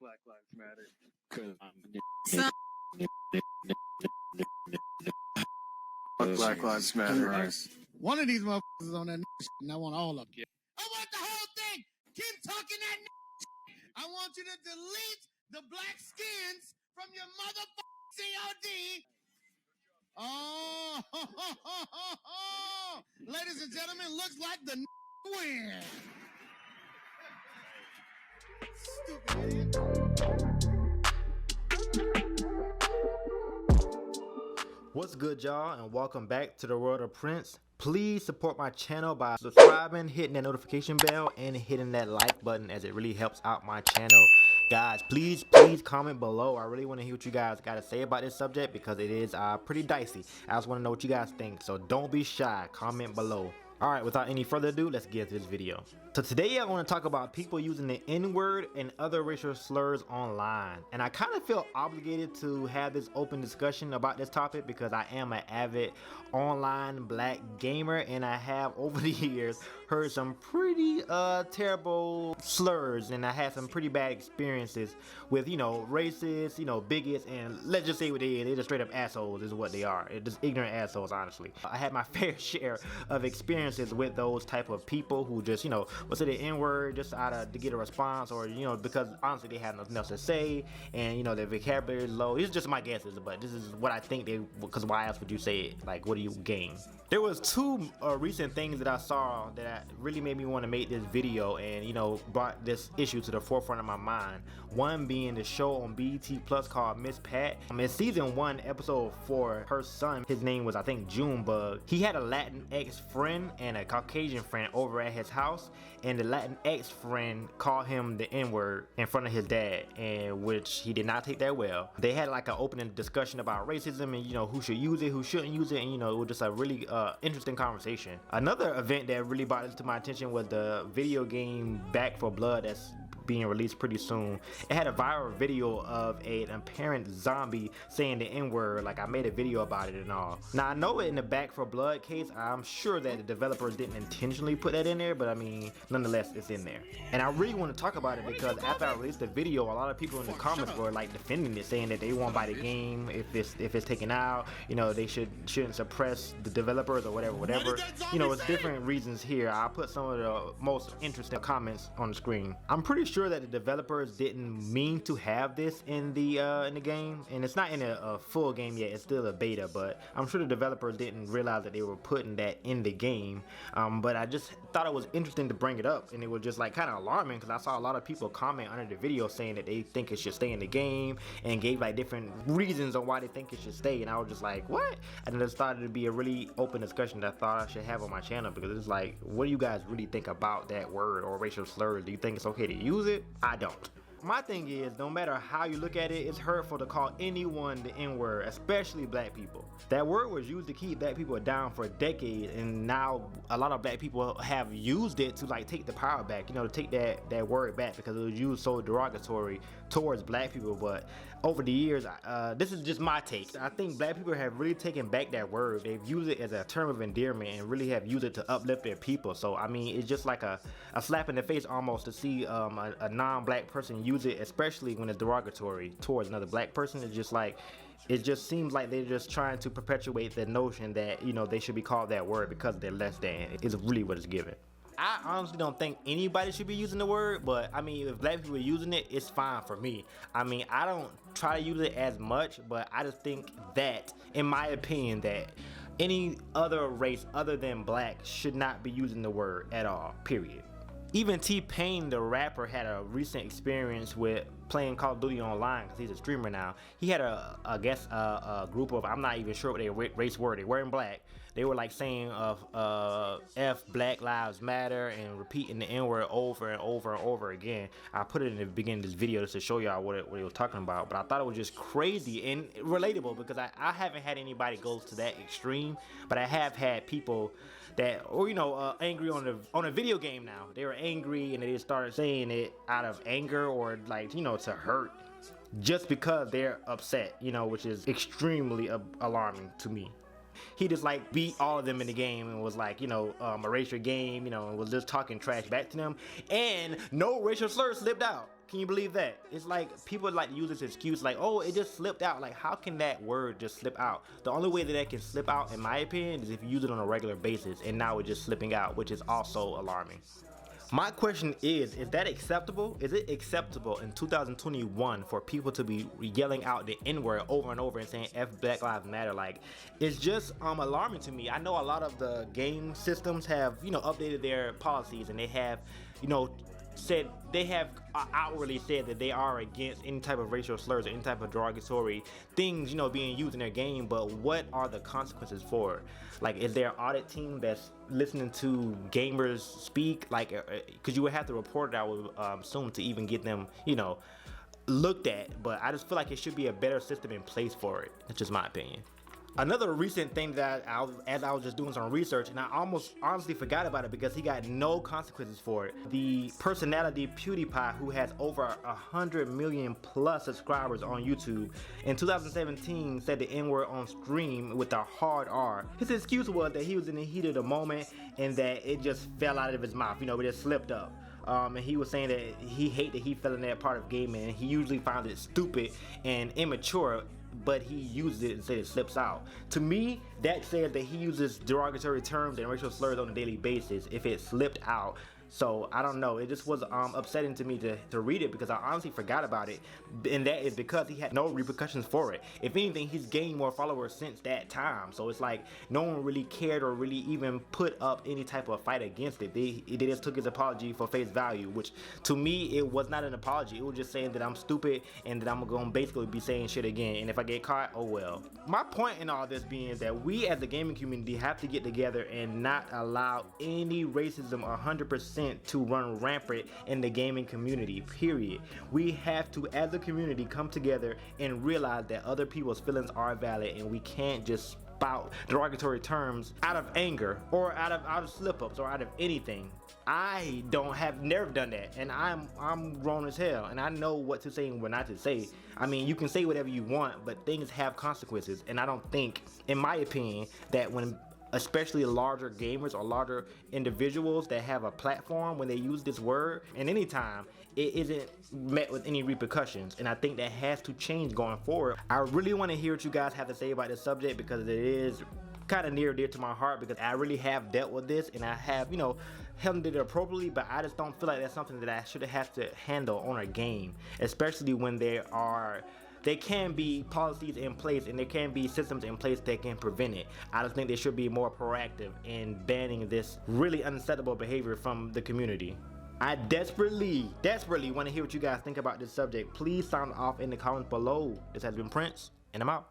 Black Lives Matter. Black Lives Matter. One of these motherfuckers is on that shit, and I want all of them. I want the whole thing. Keep talking that shit. I want you to delete the black skins from your motherfucking COD. Oh, ladies and gentlemen, looks like the win. Stupid idiot. What's good, y'all, and welcome back to the world of Prince. Please support my channel by subscribing, hitting that notification bell, and hitting that like button, as it really helps out my channel. Guys, please comment below. I really want to hear what you guys got to say about this subject, because it is pretty dicey. I just want to know what you guys think, so don't be shy. Comment below. Alright, without any further ado, let's get into this video. So today I want to talk about people using the N-word and other racial slurs online. And I kind of feel obligated to have this open discussion about this topic because I am an avid online black gamer, and I have over the years heard some pretty terrible slurs, and I had some pretty bad experiences with, racists, bigots, and let's just say what they is. They're just straight up assholes is what they are. They're just ignorant assholes, honestly. I had my fair share of experiences with those type of people who just, would say the N-word just to get a response, or, because honestly they have nothing else to say, and, their vocabulary is low. It's just my guesses, but this is what I think they, because why else would you say it? Like, what do you gain? There was two recent things that I saw that really made me want to make this video, and brought this issue to the forefront of my mind. One being the show on BET Plus called Miss Pat. In season 1, episode 4, her son, his name was I think Junebug. He had a Latinx friend and a Caucasian friend over at his house, and the Latinx friend called him the N-word in front of his dad, and which he did not take that well. They had like an opening discussion about racism and who should use it, who shouldn't use it, and it was just a really interesting conversation. Another event that really brought it to my attention was the video game Back for Blood that's being released pretty soon. It had a viral video of an apparent zombie saying the N-word. Like, I made a video about it and all. Now, I know in the Back for Blood case, I'm sure that the developers didn't intentionally put that in there, but I mean, nonetheless, it's in there. And I really want to talk about it because after I released the video, a lot of people in the comments were like defending it, saying that they won't buy the game if it's taken out. They shouldn't suppress the developers or whatever. It's different reasons here. I'll put some of the most interesting comments on the screen. I'm pretty sure that the developers didn't mean to have this in the game, and it's not in a full game yet. It's still a beta, but I'm sure the developers didn't realize that they were putting that in the game. But I just thought it was interesting to bring it up, and it was just like kind of alarming because I saw a lot of people comment under the video saying that they think it should stay in the game and gave like different reasons on why they think it should stay, and I was just like, what? And then it started to be a really open discussion that I thought I should have on my channel, because it's like, what do you guys really think about that word or racial slurs? Do you think it's okay to use it? I don't. My thing is, no matter how you look at it, it's hurtful to call anyone the N-word, especially black people. That word was used to keep black people down for decades, and now a lot of black people have used it to like take the power back, to take that word back, because it was used so derogatory towards black people. But over the years, this is just my take, I think black people have really taken back that word. They've used it as a term of endearment and really have used it to uplift their people. So I mean, it's just like a slap in the face almost to see a non-black person use it, especially when it's derogatory towards another black person. It's just like, it just seems like they're just trying to perpetuate the notion that they should be called that word because they're less than. Is really what it's given. I honestly don't think anybody should be using the word, but I mean, if black people are using it, it's fine for me. I mean, I don't try to use it as much, but I just think that, in my opinion, that any other race other than black should not be using the word at all, period. Even T-Pain, the rapper, had a recent experience with playing Call of Duty online, because he's a streamer now. He had a group of, I'm not even sure what their race were. They weren't black. They were like saying F Black Lives Matter and repeating the N-word over and over and over again. I put it in the beginning of this video just to show y'all what it was talking about, but I thought it was just crazy and relatable, because I haven't had anybody go to that extreme, but I have had people that, or angry on a video game now. They were angry and they just started saying it out of anger, or like, to hurt, just because they're upset, which is extremely alarming to me. He just like beat all of them in the game and was like, you know, erase your game, you know, and was just talking trash back to them, and no racial slurs slipped out. Can you believe that? It's like people like to use this excuse like, oh, it just slipped out. Like, how can that word just slip out? The only way that that can slip out, in my opinion, is if you use it on a regular basis, and now it's just slipping out, which is also alarming. My question is that acceptable? Is it acceptable in 2021 for people to be yelling out the N-word over and over and saying F Black Lives Matter? Like, it's just alarming to me. I know a lot of the game systems have, you know, updated their policies, and they have, you know, said they have outwardly said that they are against any type of racial slurs or any type of derogatory things, you know, being used in their game. But what are the consequences for it? Like, is there an audit team that's listening to gamers speak? Like, because you would have to report it, I would assume, to even get them, you know, looked at. But I just feel like it should be a better system in place for it. That's just my opinion. Another recent thing that as I was just doing some research, and I almost honestly forgot about it because he got no consequences for it. The personality PewDiePie, who has over 100 million plus subscribers on YouTube, in 2017 said the N-word on stream with a hard R. His excuse was that he was in the heat of the moment and that it just fell out of his mouth, you know, it just slipped up. And he was saying that he hated that he fell in that part of gaming, and he usually found it stupid and immature, but he uses it and said it slips out. To me, that says that he uses derogatory terms and racial slurs on a daily basis if it slipped out. So I don't know, it just was upsetting to me to read it because I honestly forgot about it, and that is because he had no repercussions for it. If anything, he's gained more followers since that time, so it's like no one really cared or really even put up any type of fight against it. They just took his apology for face value, which to me it was not an apology. It was just saying that I'm stupid and that I'm gonna basically be saying shit again, and if I get caught, oh well. My point in all this being that we as the gaming community have to get together and not allow any racism 100% to run rampant in the gaming community, period. We have to, as a community, come together and realize that other people's feelings are valid, and we can't just spout derogatory terms out of anger or out of slip-ups or out of anything. I have never done that, and I'm grown as hell, and I know what to say and what not to say. I mean, you can say whatever you want, but things have consequences, and I don't think, in my opinion, that when especially larger gamers or larger individuals that have a platform, when they use this word, and anytime, it isn't met with any repercussions, and I think that has to change going forward. I really want to hear what you guys have to say about this subject because it is kind of near and dear to my heart, because I really have dealt with this and I have, you know, handled it appropriately, but I just don't feel like that's something that I should have to handle on a game, especially when there can be policies in place and there can be systems in place that can prevent it. I just think they should be more proactive in banning this really unacceptable behavior from the community. I desperately want to hear what you guys think about this subject. Please sound off in the comments below. This has been Prince, and I'm out.